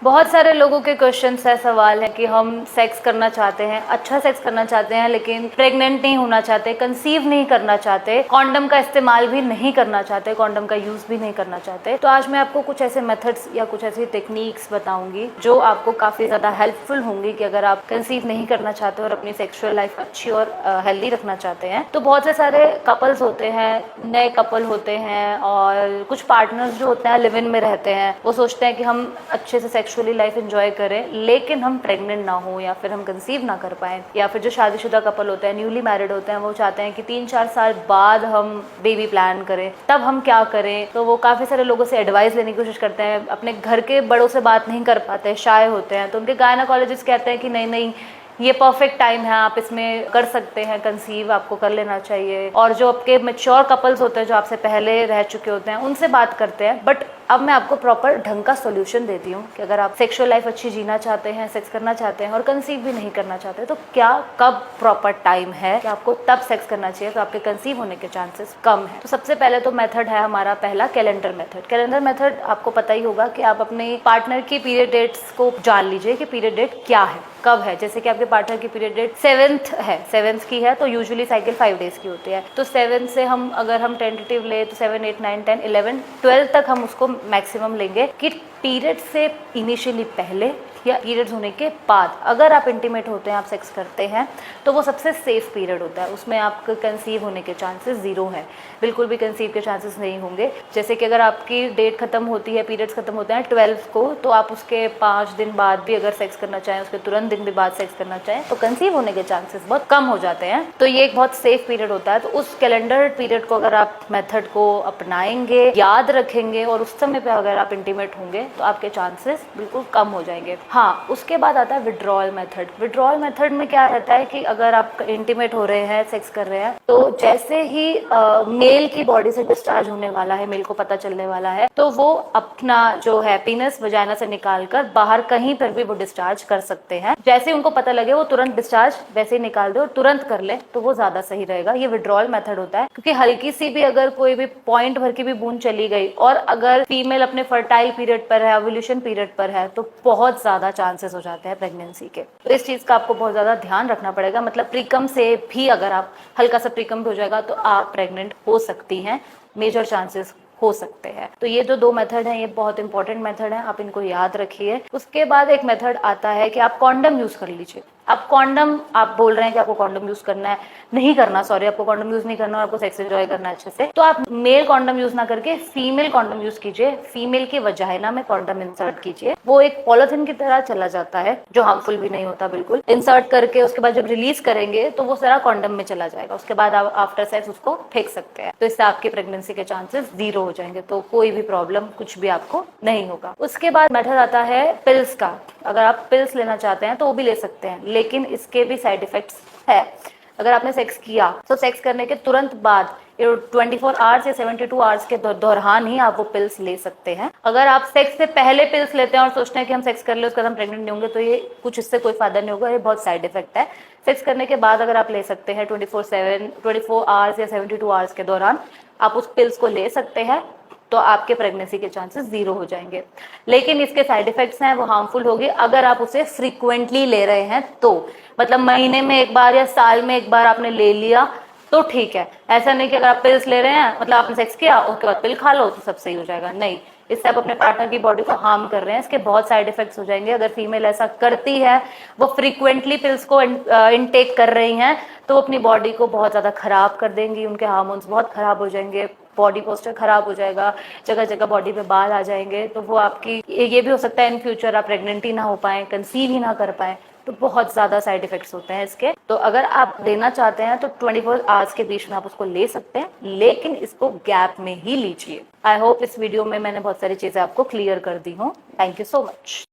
बहुत सारे लोगों के क्वेश्चंस है, सवाल है कि हम सेक्स करना चाहते हैं, अच्छा सेक्स करना चाहते हैं, लेकिन प्रेग्नेंट नहीं होना चाहते, कंसीव नहीं करना चाहते, कॉन्डम का इस्तेमाल भी नहीं करना चाहते, कॉन्डम का यूज भी नहीं करना चाहते। तो आज मैं आपको कुछ ऐसे मेथड्स या कुछ ऐसी टेक्निक्स बताऊंगी जो आपको काफी ज्यादा हेल्पफुल होंगी कि अगर आप कंसीव नहीं करना चाहते और अपनी सेक्सुअल लाइफ अच्छी और हेल्दी रखना चाहते हैं। तो बहुत से सारे कपल्स होते हैं, नए कपल होते हैं, और कुछ पार्टनर्स जो होते हैं लिव इन में रहते हैं, वो सोचते हैं कि हम अच्छे से सेक्सुअली लाइफ एंजॉय करें लेकिन हम प्रेग्नेंट ना हो या फिर हम कंसीव ना कर पाए। या फिर जो शादीशुदा कपल होते हैं, न्यूली मैरिड होते हैं, वो चाहते हैं कि 3-4 साल बाद हम बेबी प्लान करें, तब हम क्या करें। तो वो काफ़ी सारे लोगों से एडवाइस लेने की कोशिश करते हैं, अपने घर के बड़ों से बात नहीं कर पाते, शाय होते हैं। तो उनके गायनेकोलॉजिस्ट कहते हैं कि नहीं नहीं, ये परफेक्ट टाइम है, आप इसमें कर सकते हैं, कंसीव आपको कर लेना चाहिए। और जो आपके मैच्योर कपल्स होते हैं, जो आपसे पहले रह चुके होते हैं, उनसे बात करते हैं। बट अब मैं आपको प्रॉपर ढंग का सॉल्यूशन देती हूँ कि अगर आप सेक्सुअल लाइफ अच्छी जीना चाहते हैं, सेक्स करना चाहते हैं और कंसीव भी नहीं करना चाहते, तो क्या कब प्रॉपर टाइम है कि आपको तब सेक्स करना चाहिए तो आपके कंसीव होने के चांसेस कम है। तो सबसे पहले तो मेथड है हमारा पहला कैलेंडर मेथड। कैलेंडर मेथड आपको पता ही होगा कि आप अपने पार्टनर की पीरियड डेट्स को जान लीजिए कि पीरियड डेट क्या है, कब है। जैसे कि आपके पार्टनर की पीरियड डेट 7th है, 7th की है, तो यूजुअली साइकिल 5 डेज की होती है। तो 7 से हम अगर हम टेंटेटिव ले तो 7, 8, 9, 10, 11, 12 तक हम उसको मैक्सिमम लेंगे कि पीरियड से इनिशियली पहले या पीरियड्स होने के बाद अगर आप इंटीमेट होते हैं, आप सेक्स करते हैं, तो वो सबसे सेफ पीरियड होता है। उसमें आपके कंसीव होने के चांसेस 0 है, बिल्कुल भी कंसीव के चांसेस नहीं होंगे। जैसे कि अगर आपकी डेट खत्म होती है, पीरियड्स खत्म होते हैं 12 को, तो आप उसके 5 दिन बाद भी अगर सेक्स करना चाहें, उसके तुरंत दिन भी बाद सेक्स करना चाहें, तो कंसीव होने के चांसेस बहुत कम हो जाते हैं। तो ये एक बहुत सेफ पीरियड होता है। तो उस कैलेंडर पीरियड को अगर आप मेथड को अपनाएंगे, याद रखेंगे और उस समय पे अगर आप इंटीमेट होंगे, तो आपके चांसेस बिल्कुल कम हो जाएंगे। हाँ, उसके बाद आता है विड्रॉल मेथड। विड्रॉल मेथड में क्या रहता है कि अगर आप इंटीमेट हो रहे हैं, सेक्स कर रहे हैं, तो जैसे ही मेल की बॉडी से डिस्चार्ज होने वाला है, मेल को पता चलने वाला है, तो वो अपना जो है पीनस वजाइना से निकालकर बाहर कहीं पर भी वो डिस्चार्ज कर सकते हैं। जैसे उनको पता लगे वो तुरंत डिस्चार्ज वैसे ही निकाल दो और तुरंत कर ले, तो वो ज्यादा सही रहेगा। ये विड्रॉल मेथड होता है, क्योंकि हल्की सी भी अगर कोई भी पॉइंट भर की भी बूंद चली गई और अगर फीमेल अपने फर्टाइल पीरियड पर है, ओव्यूलेशन पीरियड पर है, तो बहुत ज्यादा चांसेस हो जाते हैं प्रेगनेंसी के। तो इस चीज का आपको बहुत ज्यादा ध्यान रखना पड़ेगा। मतलब प्रीकम से भी अगर आप हल्का सा प्रीकम हो जाएगा तो आप प्रेग्नेंट हो सकती हैं, मेजर चांसेस हो सकते हैं। तो ये जो 2 मेथड हैं, ये बहुत इंपॉर्टेंट मेथड है, आप इनको याद रखिए। उसके बाद एक मेथड आता है कि आप कॉन्डम यूज कर लीजिए। अब कॉन्डम, आप बोल रहे हैं कि आपको कॉन्डम यूज करना है, नहीं करना, सॉरी, आपको कॉन्डम यूज नहीं करना और आपको सेक्स एंजॉय करना है अच्छे से, तो आप मेल कॉन्डम यूज ना करके फीमेल कॉन्डम यूज कीजिए। फीमेल की वजाइना में कॉन्डम इंसर्ट कीजिए। वो एक पॉलिथीन की तरह चला जाता है, जो हार्मफुल भी नहीं होता बिल्कुल। इंसर्ट करके उसके बाद जब रिलीज करेंगे तो वो सारा कॉन्डम में चला जाएगा। उसके बाद आप आफ्टर सेक्स उसको फेंक सकते हैं। तो इससे आपकी प्रेगनेंसी के चांसेस 0 हो जाएंगे, तो कोई भी प्रॉब्लम कुछ भी आपको नहीं होगा। उसके बाद मेथड आता है पिल्स का। अगर आप पिल्स लेना चाहते हैं तो वो भी ले सकते हैं, लेकिन इसके भी साइड इफेक्ट्स है। अगर आपने सेक्स किया तो सेक्स करने के तुरंत बाद 24 आवर्स या 72 आवर्स के दौरान ही आप वो पिल्स ले सकते हैं। अगर आप सेक्स से पहले पिल्स लेते हैं और सोचते हैं कि हम सेक्स कर ले उसके बाद हम प्रेग्नेंट नहीं होंगे, तो ये कुछ, इससे कोई फायदा नहीं होगा, ये बहुत साइड इफेक्ट है। सेक्स करने के बाद अगर आप ले सकते हैं 24 आवर्स या 72 आवर्स के दौरान आप उस पिल्स को ले सकते हैं, तो आपके प्रेगनेंसी के चांसेस 0 हो जाएंगे। लेकिन इसके साइड इफेक्ट्स हैं, वो हार्मफुल होगी अगर आप उसे फ्रीक्वेंटली ले रहे हैं तो। मतलब महीने में एक बार या साल में एक बार आपने ले लिया तो ठीक है। ऐसा नहीं कि अगर आप पिल्स ले रहे हैं, मतलब आपने सेक्स किया उसके बाद पिल खा लो तो सब सही हो जाएगा, नहीं। इससे आप अपने पार्टनर की बॉडी को हार्म कर रहे हैं। इसके बहुत साइड इफेक्ट्स हो जाएंगे। अगर फीमेल ऐसा करती है, वो फ्रीक्वेंटली पिल्स को इनटेक कर रही हैं, तो अपनी बॉडी को बहुत ज्यादा खराब कर देंगी, उनके हार्मोन्स बहुत खराब हो जाएंगे, बॉडी पोस्चर खराब हो जाएगा, जगह जगह बॉडी पे बाल आ जाएंगे। तो वो आपकी, ये भी हो सकता है इन फ्यूचर आप प्रेग्नेंट ही ना हो पाए, कंसीव ही ना कर पाए। तो बहुत ज्यादा साइड इफेक्ट्स होते हैं इसके। तो अगर आप लेना चाहते हैं तो 24 आवर्स के बीच में आप उसको ले सकते हैं, लेकिन इसको गैप में ही लीजिए। आई होप इस वीडियो में मैंने बहुत सारी चीजें आपको क्लियर कर दी हूँ। Thank you so much.